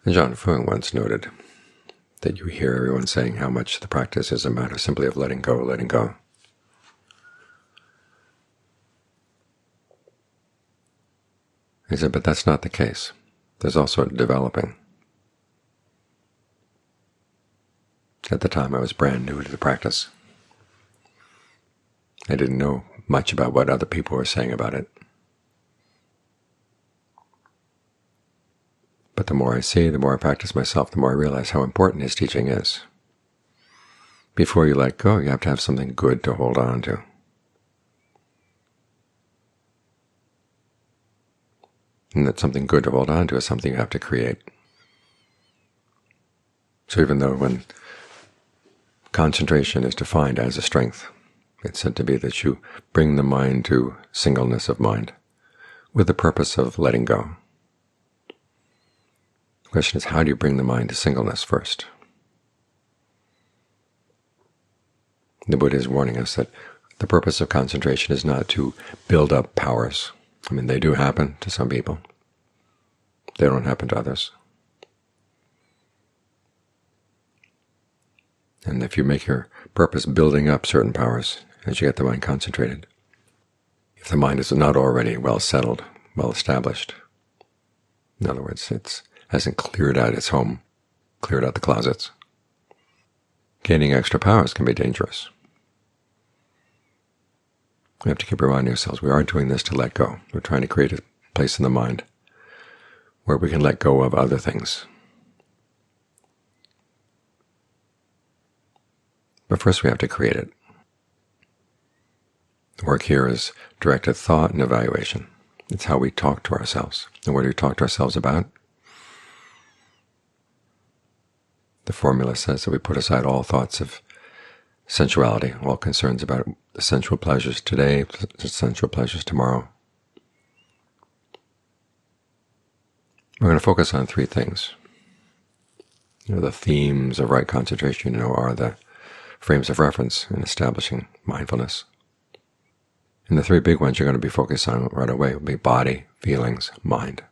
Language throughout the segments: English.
John Fung once noted that you hear everyone saying how much the practice is a matter simply of letting go, letting go. He said, but that's not the case. There's also a developing. At the time, I was brand new to the practice. I didn't know much about what other people were saying about it. But the more I see, the more I practice myself, the more I realize how important his teaching is. Before you let go, you have to have something good to hold on to. And that something good to hold on to is something you have to create. So even though when concentration is defined as a strength, it's said to be that you bring the mind to singleness of mind with the purpose of letting go. The question is, how do you bring the mind to singleness first? The Buddha is warning us that the purpose of concentration is not to build up powers. I mean, they do happen to some people. They don't happen to others. And if you make your purpose building up certain powers as you get the mind concentrated, if the mind is not already well settled, well established, in other words, it hasn't cleared out its home, cleared out the closets, gaining extra powers can be dangerous. We have to keep reminding ourselves we are doing this to let go. We're trying to create a place in the mind where we can let go of other things. But first we have to create it. The work here is directed thought and evaluation. It's how we talk to ourselves. And what do we talk to ourselves about? The formula says that we put aside all thoughts of sensuality, all concerns about the sensual pleasures today, the sensual pleasures tomorrow. We're going to focus on three things. The themes of right concentration, are the frames of reference in establishing mindfulness. And the three big ones you're going to be focused on right away will be body, feelings, mind.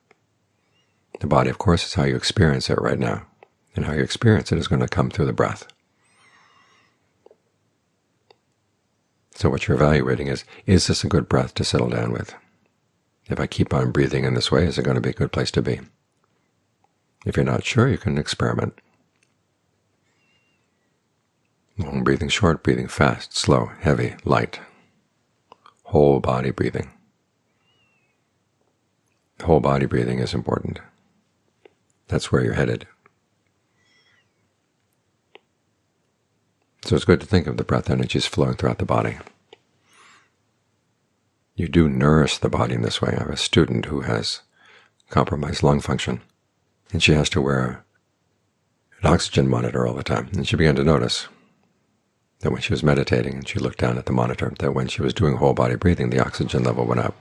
The body, of course, is how you experience it right now, and how you experience it is going to come through the breath. So what you're evaluating is this a good breath to settle down with? If I keep on breathing in this way, is it going to be a good place to be? If you're not sure, you can experiment. Long breathing, short breathing, fast, slow, heavy, light. Whole body breathing. Whole body breathing is important. That's where you're headed. So it's good to think of the breath energies flowing throughout the body. You do nourish the body in this way. I have a student who has compromised lung function, and she has to wear an oxygen monitor all the time. And she began to notice that when she was meditating and she looked down at the monitor, that when she was doing whole body breathing, the oxygen level went up.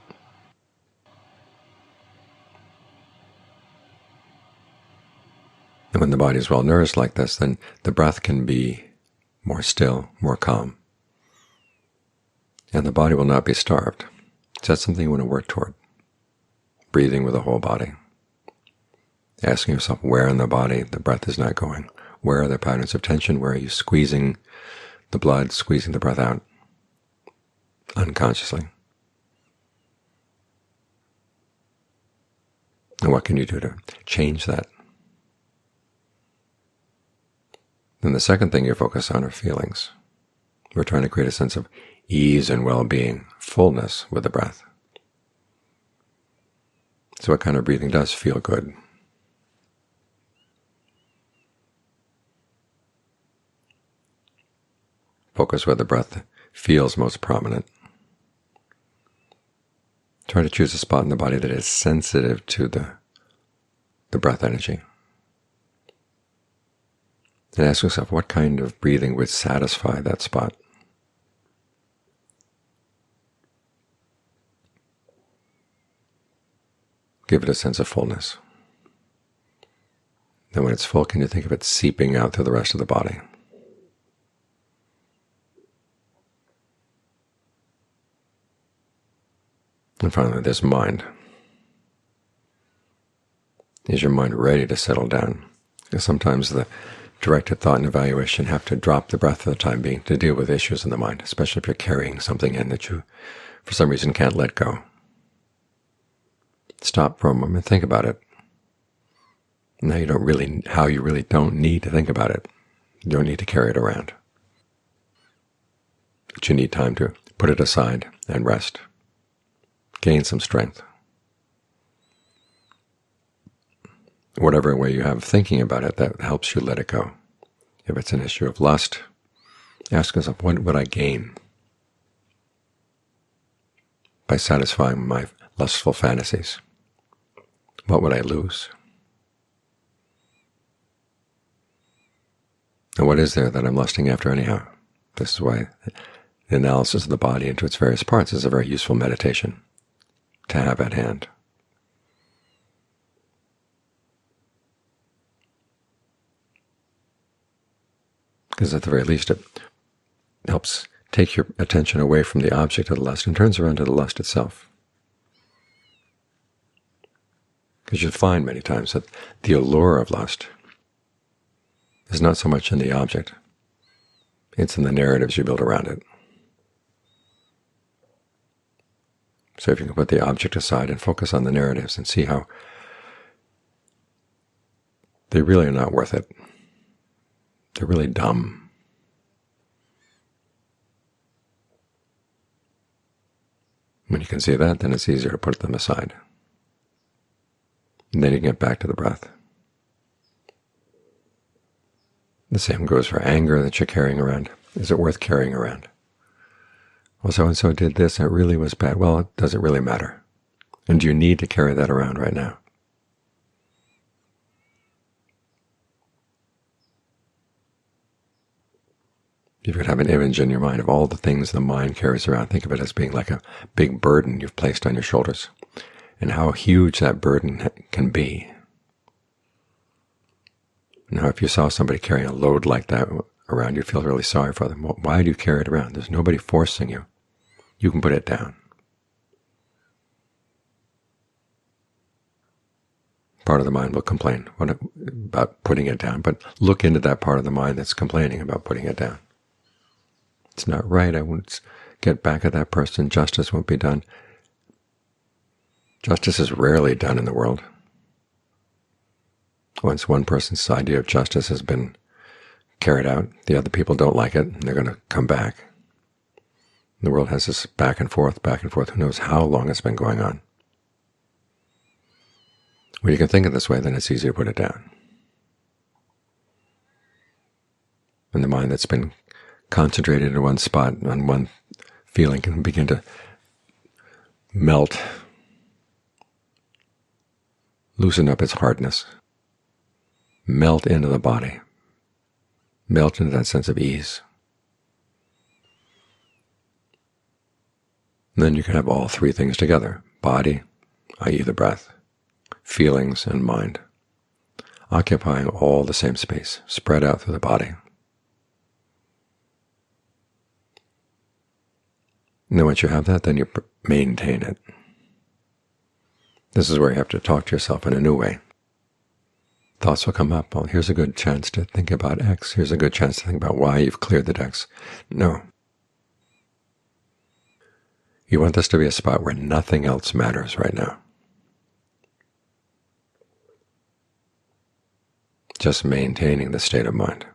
And when the body is well nourished like this, then the breath can be more still, more calm, and the body will not be starved. So that's something you want to work toward, breathing with the whole body. Asking yourself where in the body the breath is not going. Where are the patterns of tension? Where are you squeezing the blood, squeezing the breath out unconsciously? And what can you do to change that? Then the second thing you focus on are feelings. We're trying to create a sense of ease and well-being, fullness with the breath. So what kind of breathing does feel good? Focus where the breath feels most prominent. Try to choose a spot in the body that is sensitive to the breath energy. And ask yourself, what kind of breathing would satisfy that spot? Give it a sense of fullness. Then when it's full, can you think of it seeping out through the rest of the body? And finally, there's mind. Is your mind ready to settle down? Because sometimes the directed thought and evaluation have to drop the breath for the time being to deal with issues in the mind, especially if you're carrying something in that you, for some reason, can't let go. Stop for a moment and think about it. Now you really don't need to think about it. You don't need to carry it around. But you need time to put it aside and rest. Gain some strength. Whatever way you have thinking about it, that helps you let it go. If it's an issue of lust, ask yourself, what would I gain by satisfying my lustful fantasies? What would I lose? And what is there that I'm lusting after anyhow? This is why the analysis of the body into its various parts is a very useful meditation to have at hand. Because at the very least it helps take your attention away from the object of the lust and turns around to the lust itself. Because you'll find many times that the allure of lust is not so much in the object, it's in the narratives you build around it. So if you can put the object aside and focus on the narratives and see how they really are not worth it. They're really dumb. When you can see that, then it's easier to put them aside. And then you get back to the breath. The same goes for anger that you're carrying around. Is it worth carrying around? Well, so-and-so did this, and it really was bad. Well, it doesn't really matter. And do you need to carry that around right now? If you could have an image in your mind of all the things the mind carries around, think of it as being like a big burden you've placed on your shoulders, and how huge that burden can be. Now, if you saw somebody carrying a load like that around, you'd feel really sorry for them. Well, why do you carry it around? There's nobody forcing you. You can put it down. Part of the mind will complain about putting it down, but look into that part of the mind that's complaining about putting it down. It's not right. I won't get back at that person. Justice won't be done. Justice is rarely done in the world. Once one person's idea of justice has been carried out, the other people don't like it, and they're going to come back. The world has this back and forth. Who knows how long it's been going on. When you can think of this way, then it's easy to put it down. And the mind that's been concentrated in one spot, on one feeling, can begin to melt, loosen up its hardness, melt into the body, melt into that sense of ease. And then you can have all three things together: body, i.e. the breath, feelings, and mind, occupying all the same space, spread out through the body. And then once you have that, then you maintain it. This is where you have to talk to yourself in a new way. Thoughts will come up. Well, here's a good chance to think about X. Here's a good chance to think about Y. You've cleared the decks. No. You want this to be a spot where nothing else matters right now. Just maintaining the state of mind.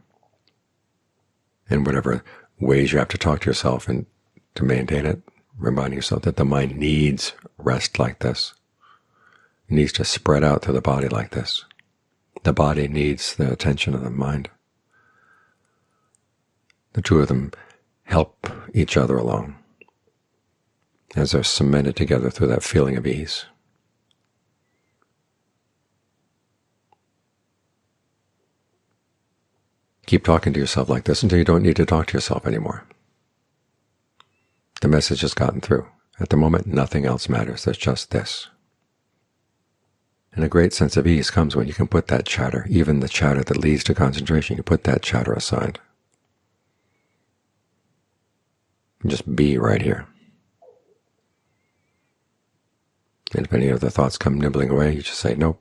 In whatever ways you have to talk to yourself and to maintain it, reminding yourself that the mind needs rest like this. It needs to spread out through the body like this. The body needs the attention of the mind. The two of them help each other along as they're cemented together through that feeling of ease. Keep talking to yourself like this until you don't need to talk to yourself anymore. The message has gotten through. At the moment, nothing else matters. There's just this. And a great sense of ease comes when you can put that chatter, even the chatter that leads to concentration, you put that chatter aside. And just be right here. And if any other thoughts come nibbling away, you just say, nope,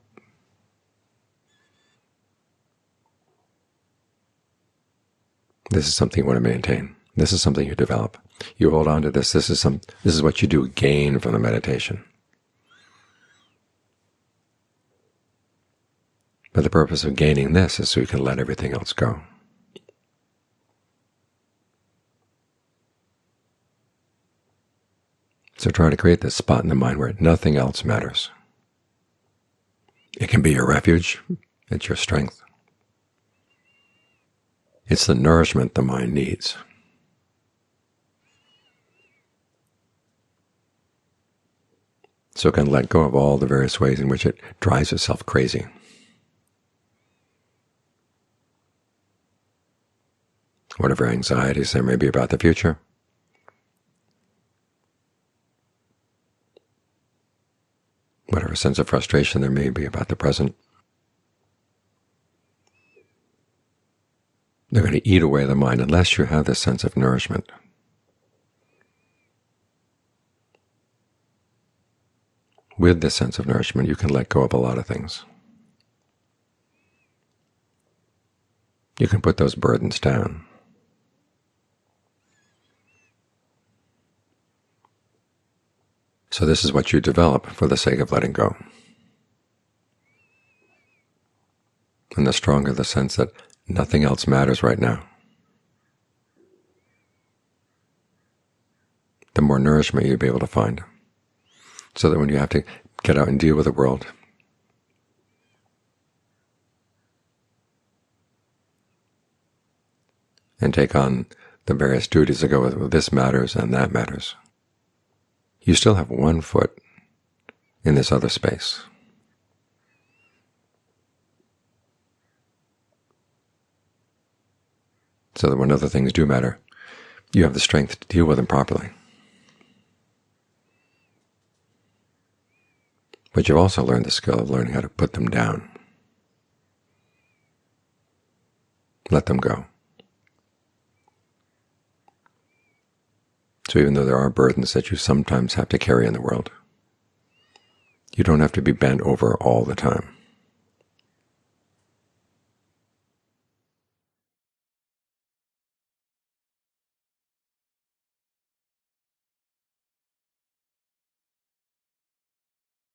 This is something you want to maintain. This is something you develop. You hold on to this. This is what you do gain from the meditation. But the purpose of gaining this is so you can let everything else go. So try to create this spot in the mind where nothing else matters. It can be your refuge. It's your strength. It's the nourishment the mind needs. So it can let go of all the various ways in which it drives itself crazy. Whatever anxieties there may be about the future, whatever sense of frustration there may be about the present, they're going to eat away the mind unless you have this sense of nourishment. With this sense of nourishment, you can let go of a lot of things. You can put those burdens down. So this is what you develop for the sake of letting go. And the stronger the sense that nothing else matters right now, the more nourishment you'll be able to find. So that when you have to get out and deal with the world, and take on the various duties that go with well, this matters and that matters, you still have one foot in this other space. So that when other things do matter, you have the strength to deal with them properly. But you've also learned the skill of learning how to put them down. Let them go. So even though there are burdens that you sometimes have to carry in the world, you don't have to be bent over all the time.